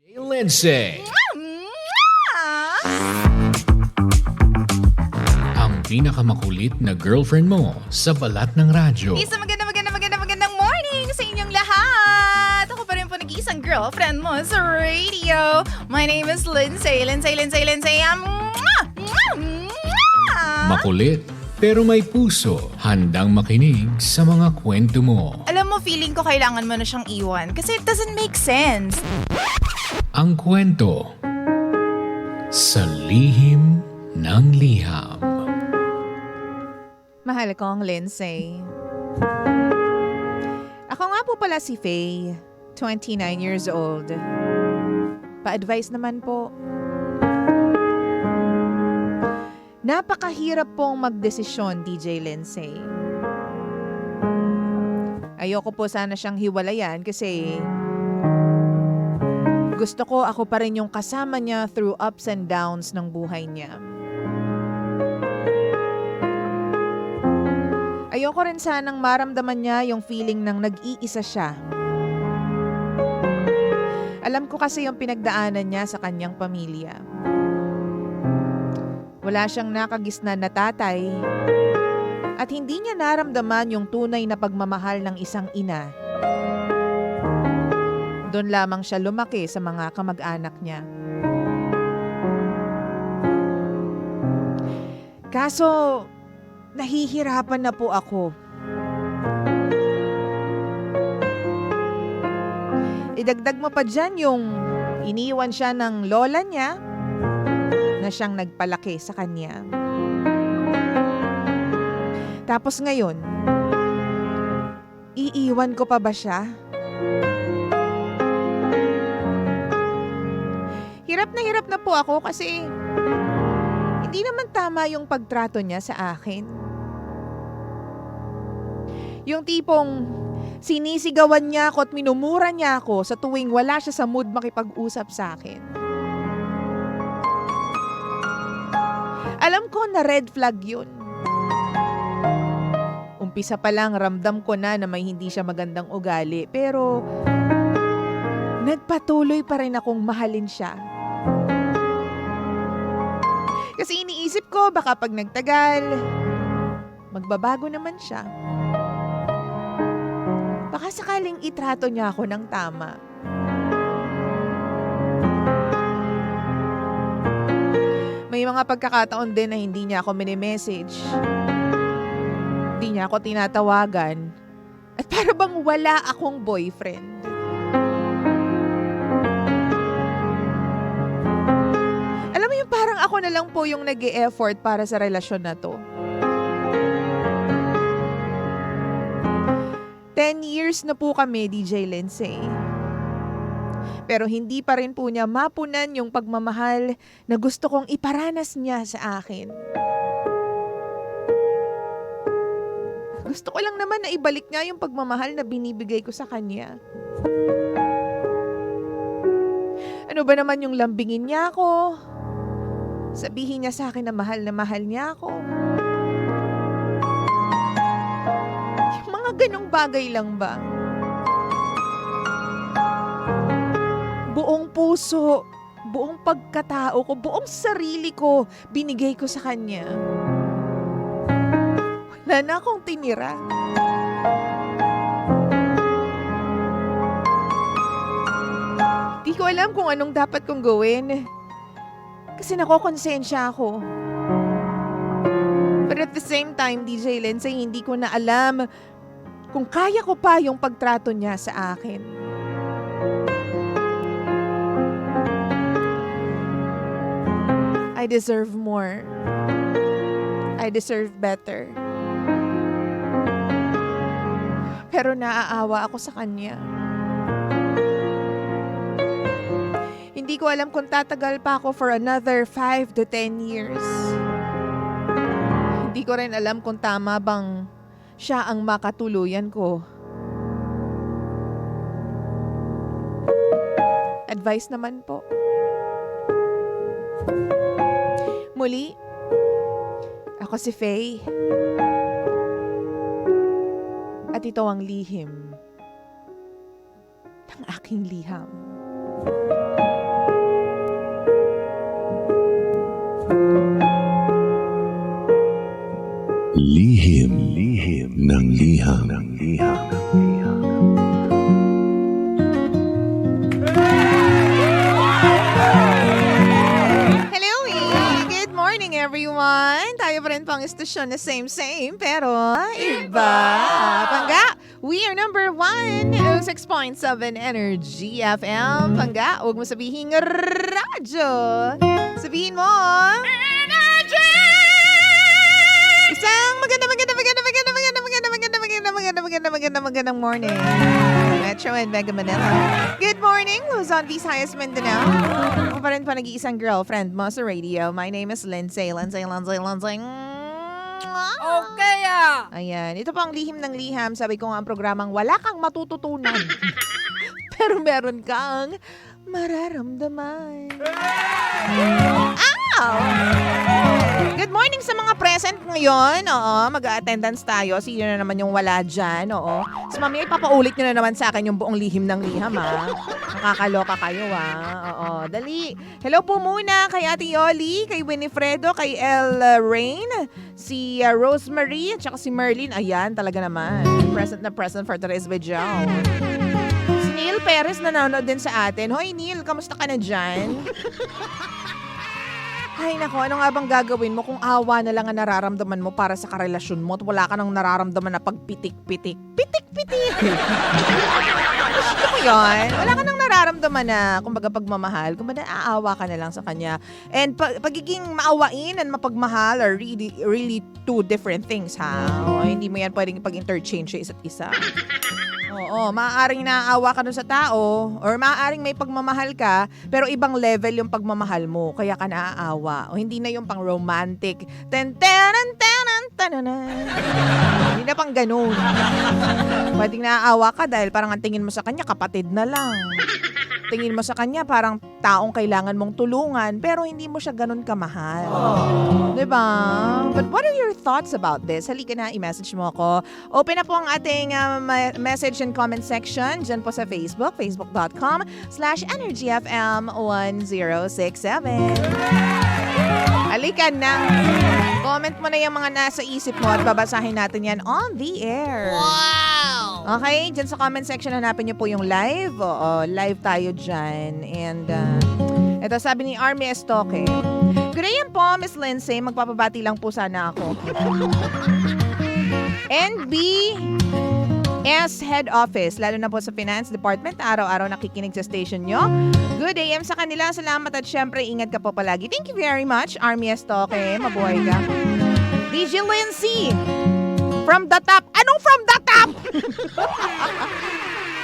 Lindsay, ang pinakamakulit na girlfriend mo sa balat ng radyo. Isang magandang morning sa inyong lahat! Ako pa rin po nag-iisang girlfriend mo sa radio. My name is Lindsay. Makulit pero may puso, handang makinig sa mga kwento mo. Alam mo, feeling ko kailangan mo na siyang iwan kasi it doesn't make sense. Ang kwento sa lihim ng liham. Mahal ko ang Lindsay. Ako nga po pala si Faye, 29 years old. Pa-advise naman po. Napakahirap pong magdesisyon, DJ Lindsay. Ayoko po sana siyang hiwalayan kasi gusto ko ako pa rin yung kasama niya through ups and downs ng buhay niya. Ayoko rin sanang maramdaman niya yung feeling ng nag-iisa siya. Alam ko kasi yung pinagdaanan niya sa kanyang pamilya. Wala siyang nakagisnan na tatay at hindi niya naramdaman yung tunay na pagmamahal ng isang ina. Doon lamang siya lumaki sa mga kamag-anak niya. Kaso, nahihirapan na po ako. Idagdag mo pa dyan yung iniwan siya ng lola niya na siyang nagpalaki sa kanya. Tapos ngayon, iiwan ko pa ba siya? Hirap na po ako kasi hindi naman tama yung pagtrato niya sa akin. Yung tipong sinisigawan niya ako at minumura niya ako sa tuwing wala siya sa mood makipag-usap sa akin. Alam ko na red flag yun. Umpisa pa lang ramdam ko na may hindi siya magandang ugali pero nagpatuloy pa rin akong mahalin siya. Kasi iniisip ko baka pag nagtagal, magbabago naman siya. Baka sakaling itrato niya ako ng tama. May mga pagkakataon din na hindi niya ako mini-message. Hindi niya ako tinatawagan. At para bang wala akong boyfriend. Alam mo yung parang ako na lang po yung nag-e-effort para sa relasyon na to. 10 years na po kami, DJ Lindsay. Pero hindi pa rin po niya mapunan yung pagmamahal na gusto kong iparanas niya sa akin. Gusto ko lang naman na ibalik niya yung pagmamahal na binibigay ko sa kanya. Ano ba naman yung lambingin niya ako? Sabihin niya sa akin na mahal niya ako. Yung mga ganong bagay lang ba? Buong puso, buong pagkatao ko, buong sarili ko, binigay ko sa kanya. Wala na akong tinira. Di ko alam kung anong dapat kong gawin. Kasi nakokonsensya ako. But at the same time, DJ Lindsay, hindi ko na alam kung kaya ko pa yung pagtrato niya sa akin. I deserve more. I deserve better. Pero naaawa ako sa kanya. Hindi ko alam kung tatagal pa ako for another 5 to 10 years. Hindi ko rin alam kung tama bang siya ang makatuluyan ko. Advice naman po. Muli, ako si Faye. At ito ang lihim ng aking liham. Lihim ng liham. Hello, good morning everyone. Tayo pa rin pang istasyon na same pero iba. Pangga, we are number 1, 6.7 Energy FM. Pangga, huwag mo sabihin radyo. Sabihin mo, Energy! Isang magandang morning. Metro and Mega Manila. Good morning, Luzon, Visayas, Mindanao. Ako pa rin pa nag-iisang girlfriend mo sa radio. My name is Lindsay. Okay ah! Ayan, ito pa ang lihim ng liham. Sabi ko nga ang programang wala kang matututunan. Pero meron kang mararamdaman. Ow! Good morning sa mga present ngayon. Oo, mag-attendance tayo. Sino na naman yung wala dyan. Oo. So, mamaya ipapaulit nyo na naman sa akin yung buong lihim ng liham, ha? Nakakaloka kayo, ha? Oo, dali. Hello po muna kay Ate Yoli, kay Winifredo, kay El Rain, si Rosemary, at saka si Merlin. Ayan, talaga naman. Present na present for today's video. Si Neil Perez nanonood din sa atin. Hoy, Neil, kamusta ka na dyan? Ay nako, ano nga bang gagawin mo kung awa na lang ang nararamdaman mo para sa karelasyon mo at wala ka nang nararamdaman na pagpitik-pitik? Pitik-pitik! Gusto mo yun? Wala ka nang nararamdaman na, kumbaga pagmamahal, kumbaga aawa ka na lang sa kanya. And pagiging maawain and mapagmahal are really two different things, ha? O, hindi mo yan pwedeng pag-interchange sa isa't isa. Oo, maaaring naaawa ka dun sa tao or maaaring may pagmamahal ka pero ibang level yung pagmamahal mo kaya ka naaawa. O hindi na yung pang romantic. Hindi na pang ganun. Pwedeng naaawa ka dahil parang ang tingin mo sa kanya kapatid na lang. Tingin mo sa kanya parang taong kailangan mong tulungan pero hindi mo siya ganun kamahal. Diba? But what are your thoughts about this? Halika na, i-message mo ako. Open na po ang ating message and comment section dyan po sa Facebook, facebook.com/energyfm1067. Halika na. Comment mo na yung mga nasa isip mo at babasahin natin yan on the air. Wow! Okay, dyan sa comment section hanapin niyo po yung live. Oo, live tayo dyan. And ito sabi ni Army Estoque. Good day po, Miss Lindsay. Magpapabati lang po sana ako. NBS Head Office, lalo na po sa Finance Department, araw-araw nakikinig sa station nyo. Good AM sa kanila. Salamat at syempre ingat ka po palagi. Thank you very much, Army Estoque. Mabuhay ka. DJ Lindsay, from the top. Anong from the top?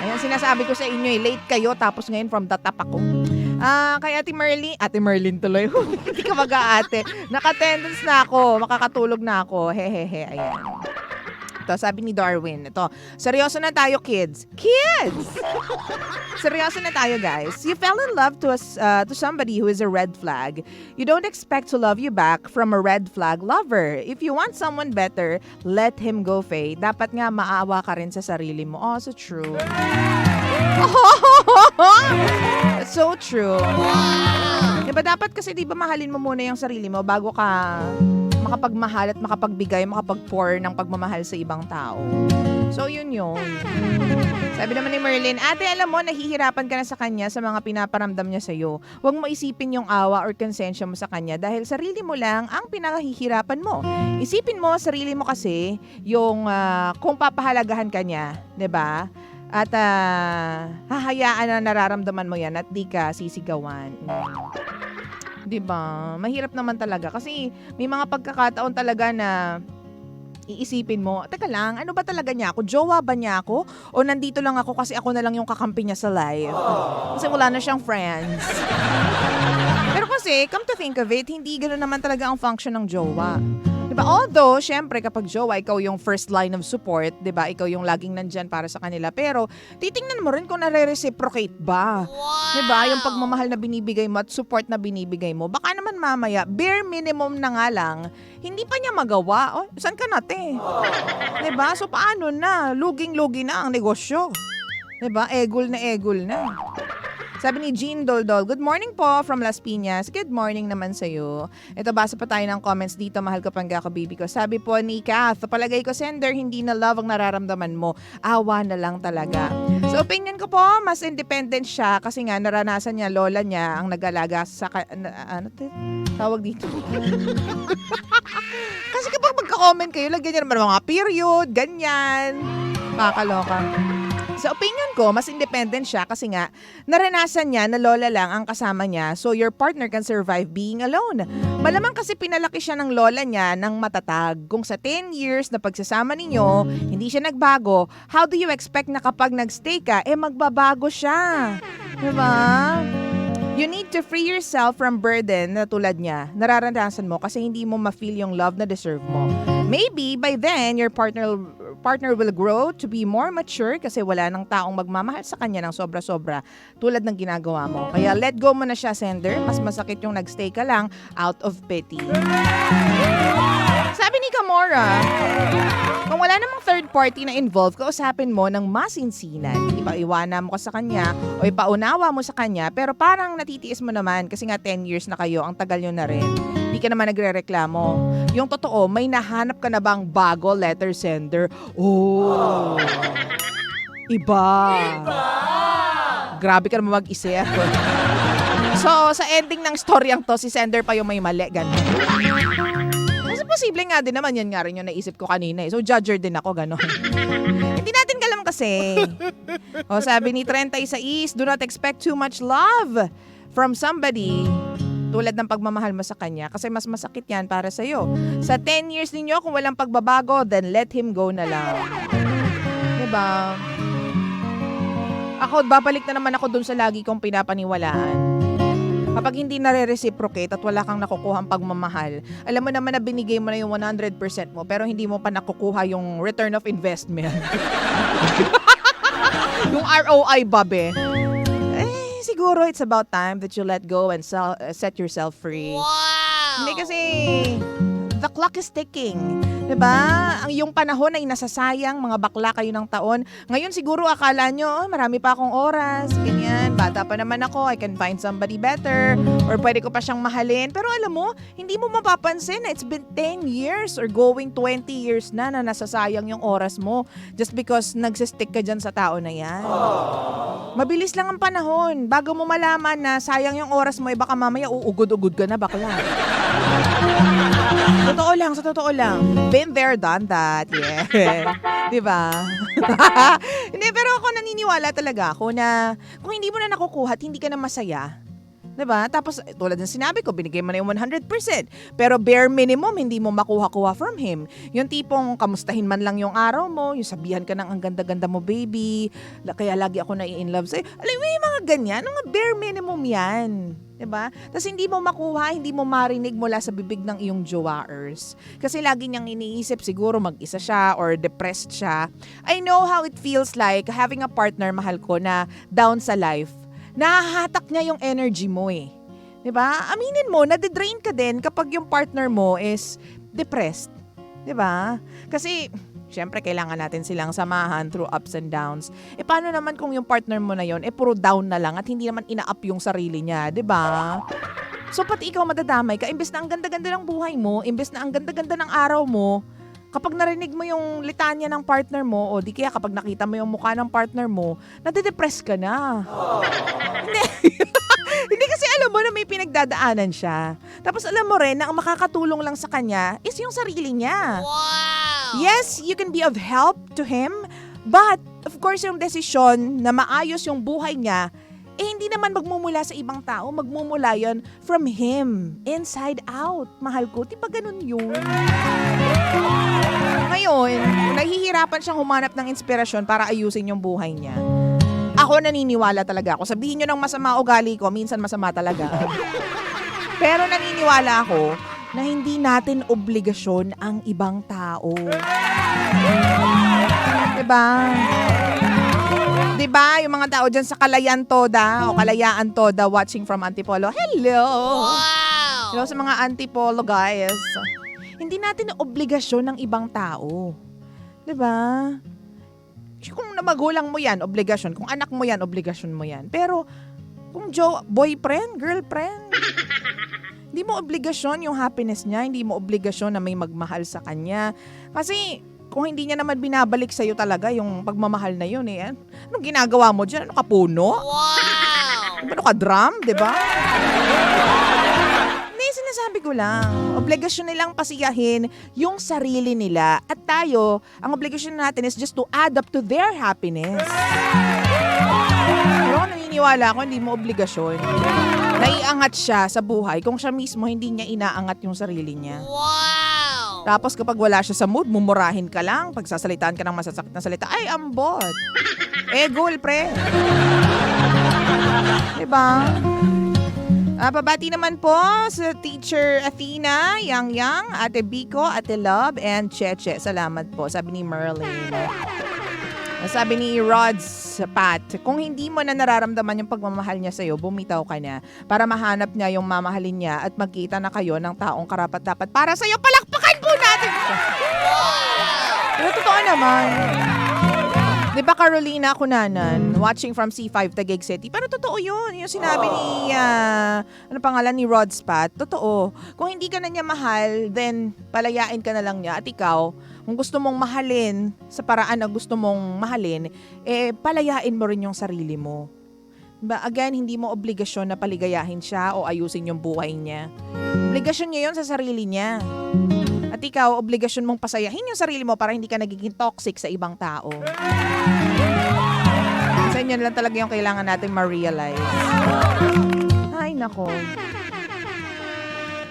Ayan, sinasabi ko sa inyo, late kayo, tapos ngayon from the top ako. Kay Ate Merlin tuloy. Hindi ka mag-aate. Naka-attendance na ako, makakatulog na ako. Hehehe, ayan. Ito, sabi ni Darwin. Ito, seryoso na tayo, kids. Kids! Seryoso na tayo, guys. You fell in love to somebody who is a red flag. You don't expect to love you back from a red flag lover. If you want someone better, let him go, Faye. Dapat nga maawa ka rin sa sarili mo. Oh, so true. So true. Diba dapat kasi diba mahalin mo muna yung sarili mo bago ka makapagmahal at makapagbigay, makapag-pour ng pagmamahal sa ibang tao. So yun. Sabi naman ni Merlin, ate alam mo nahihirapan ka na sa kanya sa mga pinaparamdam niya sa'yo. Huwag mo isipin yung awa or konsensya mo sa kanya dahil sarili mo lang ang pinakahihirapan mo. Isipin mo sarili mo kasi yung kung papahalagahan ka niya, 'di ba? At hahayaan na nararamdaman mo yan at di ka sisigawan. Diba? Mahirap naman talaga. Kasi may mga pagkakataon talaga na iisipin mo, teka lang, ano ba talaga niya ako? Jowa ba niya ako? O nandito lang ako kasi ako na lang yung kakampi niya sa life? Kasi wala na siyang friends. Pero kasi, come to think of it, hindi gano'n naman talaga ang function ng jowa. Diba? Although, syempre, kapag jowa, ikaw yung first line of support, diba? Ikaw yung laging nandyan para sa kanila. Pero, titingnan mo rin kung nare-reciprocate ba. Wow! Diba? Yung pagmamahal na binibigay mo at support na binibigay mo. Baka naman mamaya, bare minimum na nga lang, hindi pa niya magawa. Oh, saan ka nate? Diba? So, paano na? Luging-lugi na ang negosyo. Diba? Egol na egol na. Sabi ni Jean Doldol, good morning po from Las Piñas. Good morning naman sa'yo. Ito, basa pa tayo ng comments dito. Mahal ko pangga ko, baby ko. Sabi po ni Kath, palagay ko sender, hindi na love ang nararamdaman mo. Awa na lang talaga. So opinion ko po, mas independent siya kasi nga naranasan niya, lola niya ang nag-alaga sa tawag dito. Kasi kapag magka-comment kayo, lagyan niyo naman mga period, ganyan. Makakaloka. Sa opinion ko, mas independent siya kasi nga naranasan niya na lola lang ang kasama niya, so your partner can survive being alone. Malamang kasi pinalaki siya ng lola niya ng matatag. Kung sa 10 years na pagsasama ninyo, hindi siya nagbago, how do you expect na kapag nagstay ka, magbabago siya? Diba? You need to free yourself from burden na tulad niya. Nararanasan mo kasi hindi mo ma-feel yung love na deserve mo. Maybe by then, your partner will grow to be more mature kasi wala nang taong magmamahal sa kanya ng sobra-sobra tulad ng ginagawa mo. Kaya let go mo na siya, sender. Mas masakit yung nagstay ka lang out of pity. Sabi ni Kamora, kung wala namang third party na involved, kausapin mo ng masinsinan. Ipaiwana mo ka sa kanya o ipaunawa mo sa kanya, pero parang natitiis mo naman kasi nga 10 years na kayo, ang tagal nyo na rin. Hindi ka naman nagre-reklamo. Yung totoo, may nahanap ka na bang bago letter sender? Oh! Iba! Grabe ka naman mag-isip. So, sa ending ng storyang to, si sender pa yung may mali. Ganun. Kasi posible nga din naman, yan nga rin yung naisip ko kanina. So, judger din ako, gano'n. Hindi natin kalam kasi. O, sabi ni 36, do not expect too much love from somebody tulad ng pagmamahal mo sa kanya kasi mas masakit yan para sa'yo. Sa 10 years ninyo, kung walang pagbabago, then let him go na lang. Diba? Ako, babalik na naman ako dun sa lagi kong pinapaniwalaan. Kapag hindi nare-reciprocate at wala kang nakukuha ang pagmamahal, alam mo naman na binigay mo na yung 100% mo pero hindi mo pa nakukuha yung return of investment. Yung ROI, babe. Siguro it's about time that you let go and set yourself free. Wow! Hindi kasi the clock is ticking. Diba? Yung panahon ay nasasayang, mga bakla kayo ng taon. Ngayon siguro akala nyo, marami pa akong oras, ganyan, bata pa naman ako, I can find somebody better, or pwede ko pa siyang mahalin. Pero alam mo, hindi mo mapapansin na it's been 10 years or going 20 years na nasasayang yung oras mo just because nagsistick ka dyan sa tao na yan. Mabilis lang ang panahon. Bago mo malaman na sayang yung oras mo, baka mamaya uugod-ugod ka na, bakla. Sa totoo lang. Been there, done that. Yeah. Diba? Hindi, pero ako naniniwala talaga ako na kung hindi mo na nakukuha at hindi ka na masaya, diba? Tapos, tulad ng sinabi ko, binigay mo na yung 100%. Pero bare minimum, hindi mo makuha-kuha from him. Yung tipong kamustahin man lang yung araw mo, yung sabihan ka ng ang ganda-ganda mo, baby, kaya lagi ako na-in-love sa'yo. Alam mo yung mga ganyan, mga bare minimum yan. Diba? Tapos hindi mo makuha, hindi mo marinig mula sa bibig ng iyong jowaers. Kasi lagi niyang iniisip, siguro mag-isa siya or depressed siya. I know how it feels like having a partner, mahal ko, na down sa life. Nahahatak niya yung energy mo eh. 'Di ba? Aminin mo, nade-drain ka din kapag yung partner mo is depressed. 'Di ba? Kasi syempre kailangan natin silang samahan through ups and downs. Paano naman kung yung partner mo na yon puro down na lang at hindi naman ina-up yung sarili niya, 'di ba? So pati ikaw madadamay ka, imbes na ang ganda-ganda ng buhay mo, imbes na ang ganda-ganda ng araw mo, kapag narinig mo yung litanya ng partner mo, o di kaya kapag nakita mo yung mukha ng partner mo, nade-depress ka na. Hindi kasi alam mo na may pinagdadaanan siya. Tapos alam mo rin na ang makakatulong lang sa kanya is yung sarili niya. Wow! Yes, you can be of help to him, but of course yung desisyon na maayos yung buhay niya, hindi naman magmumula sa ibang tao, magmumula yon from him, inside out. Mahal ko, di ba ganun yun? Ngayon, nahihirapan siyang humanap ng inspirasyon para ayusin yung buhay niya. Ako naniniwala talaga ako. Sabihin nyo ng masama ugali ko, minsan masama talaga. Pero naniniwala ako na hindi natin obligasyon ang ibang tao. Diba? Diba? Yung mga tao dyan sa Kalayan Toda o Kalayaan Toda watching from Antipolo. Hello! Wow! Hello sa mga Antipolo guys. Hindi natin obligasyon ng ibang tao. Diba? Kung magulang mo yan, obligasyon. Kung anak mo yan, obligasyon mo yan. Pero Kung boyfriend, girlfriend. Hindi mo obligasyon yung happiness niya, hindi mo obligasyon na may magmahal sa kanya. Kasi kung hindi niya naman binabalik sa'yo talaga yung pagmamahal na yun eh. Anong ginagawa mo dyan? Ano ka puno? Wow! Ano ka drum, di ba? Hindi, sinasabi ko lang. Obligasyon nilang pasiyahin yung sarili nila. At tayo, ang obligasyon natin is just to add up to their happiness. Pero naniniwala ako, hindi mo obligasyon. Naiangat siya sa buhay kung siya mismo hindi niya inaangat yung sarili niya. Wow! Tapos kapag wala siya sa mood, mumurahin ka lang. Pagsasalitaan ka ng masasakit na salita, ay, ambot. Goal, pre. Diba? Pabati naman po sa Teacher Athena, Yang Yang, Ate Biko, Ate Love, and Cheche. Salamat po, sabi ni Merlin. Sabi ni Rods Pat, kung hindi mo na nararamdaman yung pagmamahal niya sa'yo, bumitaw ka na para mahanap niya yung mamahalin niya at magkita na kayo ng taong karapat-dapat para sa'yo. Palakpakan po natin! Pero totoo naman. Di ba Carolina Cunanan, watching from C5 Taguig City? Pero totoo yun. Yung sinabi ni, ano pangalan ni Rods Pat, totoo. Kung hindi ka na niya mahal, then palayain ka na lang niya. At ikaw, kung gusto mong mahalin sa paraan na gusto mong mahalin, palayain mo rin yung sarili mo. Diba? Again, hindi mo obligasyon na paligayahin siya o ayusin yung buhay niya. Obligasyon niya yun sa sarili niya. At ikaw, obligasyon mong pasayahin yung sarili mo para hindi ka nagiging toxic sa ibang tao. Sa inyo lang talaga yung kailangan natin ma-realize. Ay, nako.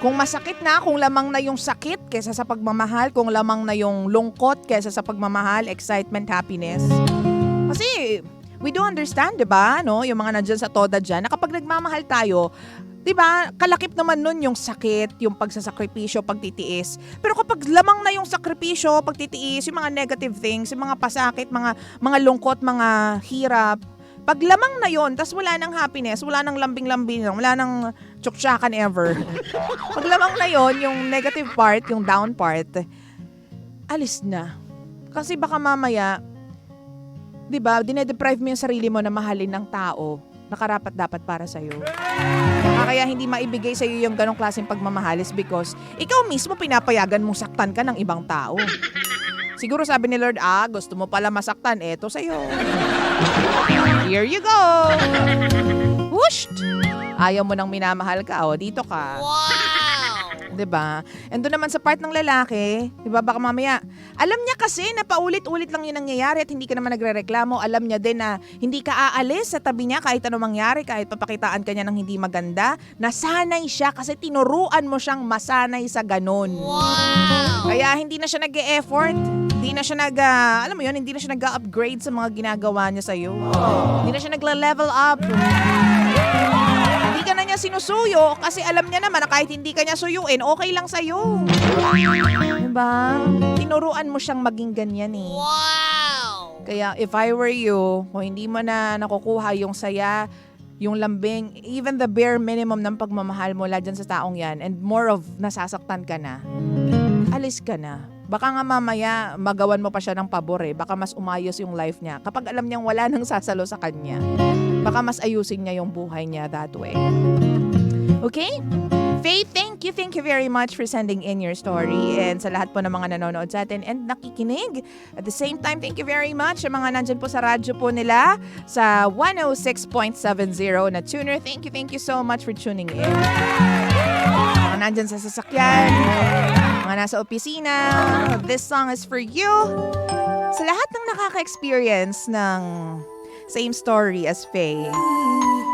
Kung masakit na, kung lamang na yung sakit kesa sa pagmamahal, kung lamang na yung lungkot kesa sa pagmamahal, excitement, happiness. Kasi we do understand, 'di ba? No, yung mga nandiyan sa toda diyan, na kapag nagmamahal tayo, 'di ba? Kalakip naman nun yung sakit, yung pagsasakripisyo, pagtitiis. Pero kapag lamang na yung sakripisyo, pagtitiis, yung mga negative things, yung mga pasakit, mga lungkot, mga hirap, pag lamang na yon, tas wala nang happiness, wala nang lambing-lambing, wala nang tsuksyakan ever. Pag lamang na yon, yung negative part, yung down part, alis na. Kasi baka mamaya, 'di ba, dinedeprive mo yung sarili mo na mahalin ng tao na karapat-dapat para sa'yo. Kaya hindi maibigay sa'yo yung ganong klaseng pagmamahal is because ikaw mismo pinapayagan mong saktan ka ng ibang tao. Siguro sabi ni Lord, gusto mo pala masaktan, eto sa'yo. Here you go! Whoosh! Ayaw mo nang minamahal ka, dito ka. Wow! 'Di ba? And doon naman sa part ng lalaki, 'di ba, baka mamaya, alam niya kasi na paulit-ulit lang 'yung nangyayari at hindi ka naman nagrereklamo. Alam niya din na hindi ka aalis sa tabi niya kahit ano mangyari, kahit papakitaan ka niya ng hindi maganda. Nasanay siya kasi tinuruan mo siyang masanay sa ganun. Wow! Kaya hindi na siya nag-e-effort. Hindi na siya alam mo 'yun, hindi na siya nag-upgrade sa mga ginagawa niya sa'yo. Hindi na siya nagla-level up. Hindi ka na niya sinusuyo kasi alam niya naman na kahit hindi ka niya suyuin, okay lang sa'yo. Diba? Tinuruan mo siyang maging ganyan eh. Wow! Kaya if I were you, kung hindi mo na nakukuha yung saya, yung lambing, even the bare minimum ng pagmamahal mo dyan sa taong yan, and more of nasasaktan ka na, alis ka na. Baka nga mamaya magawan mo pa siya ng pabor eh. Baka mas umayos yung life niya. Kapag alam niyang wala nang sasalo sa kanya, baka mas ayusin niya yung buhay niya that way. Okay? Faith, thank you very much for sending in your story. And sa lahat po ng mga nanonood sa atin and nakikinig. At the same time, thank you very much sa mga nandyan po sa radyo po nila sa 106.70 na tuner. Thank you so much for tuning in. Mga nandyan sa sasakyan, mga nasa opisina, this song is for you. Sa lahat ng nakaka-experience ng same story as Faye,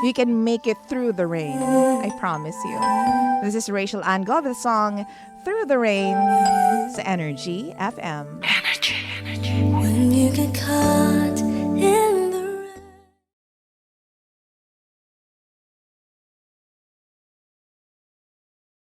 you can make it through the rain. I promise you. This is Rachel Ango with the song Through the Rain sa Energy FM. When you get caught in